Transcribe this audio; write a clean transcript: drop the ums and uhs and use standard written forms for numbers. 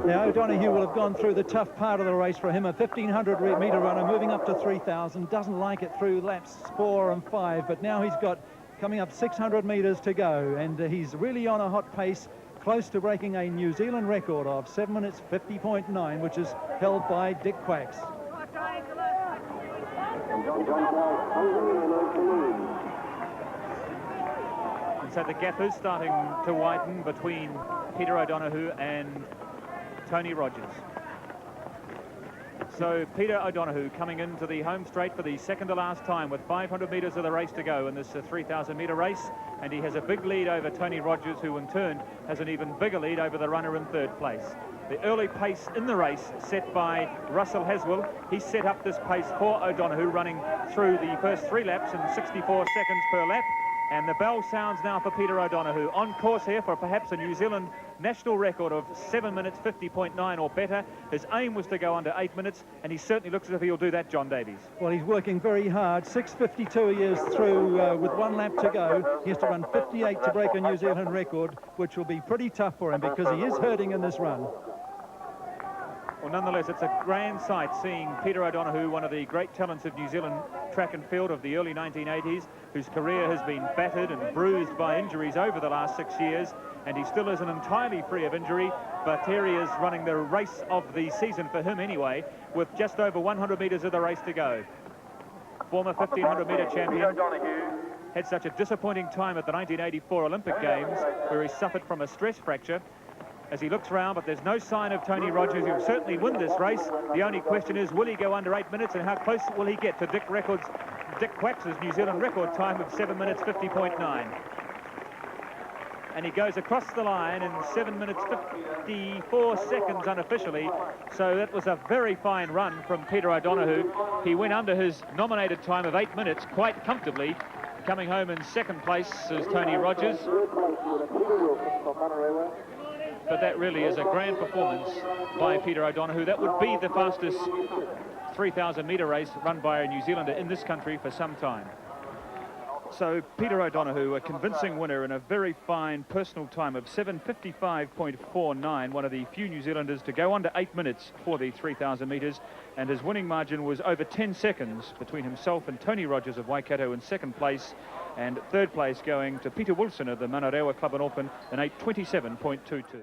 Now O'Donoghue will have gone through the tough part of the race for him. A 1,500 metre runner moving up to 3,000. Doesn't like it through laps 4 and 5, but now he's got coming up 600 metres to go, and he's really on a hot pace, close to breaking a New Zealand record of 7 minutes 50.9, which is held by Dick Quacks. And so the gap is starting to widen between Peter O'Donoghue and Tony Rogers. So Peter O'Donoghue coming into the home straight for the second to last time with 500 metres of the race to go in this 3,000 metre race, and he has a big lead over Tony Rogers, who in turn has an even bigger lead over the runner in third place. The early pace in the race set by Russell Haswell. He set up this pace for O'Donoghue, running through the first 3 laps in 64 seconds per lap. And the bell sounds now for Peter O'Donoghue, on course here for perhaps a New Zealand national record of 7 minutes 50.9 or better. His aim was to go under 8 minutes, and he certainly looks as if he'll do that, John Davies. Well, he's working very hard. 6:52 he is through with 1 lap to go. He has to run 58 to break a New Zealand record, which will be pretty tough for him because he is hurting in this run. Well, nonetheless, it's a grand sight seeing Peter O'Donoghue, one of the great talents of New Zealand track and field of the early 1980s, whose career has been battered and bruised by injuries over the last 6 years, and he still isn't entirely free of injury, but here he is running the race of the season for him anyway, with just over 100 metres of the race to go. Former 1,500 metre champion had such a disappointing time at the 1984 Olympic Games, where he suffered from a stress fracture. As he looks round, but there's no sign of Tony Rogers. He'll certainly win this race. The only question is, will he go under 8 minutes, and how close will he get to Dick Quacks' New Zealand record time of 7 minutes 50.9. And he goes across the line in 7 minutes 54 seconds unofficially. So that was a very fine run from Peter O'Donoghue. He went under his nominated time of 8 minutes quite comfortably. Coming home in second place is Tony Rogers. But that really is a grand performance by Peter O'Donoghue. That would be the fastest 3,000 metre race run by a New Zealander in this country for some time. So Peter O'Donoghue, a convincing winner in a very fine personal time of 7:55.49, one of the few New Zealanders to go under 8 minutes for the 3,000 metres, and his winning margin was over 10 seconds between himself and Tony Rogers of Waikato in second place, and third place going to Peter Wilson of the Manurewa Club in Auckland in 8:27.22.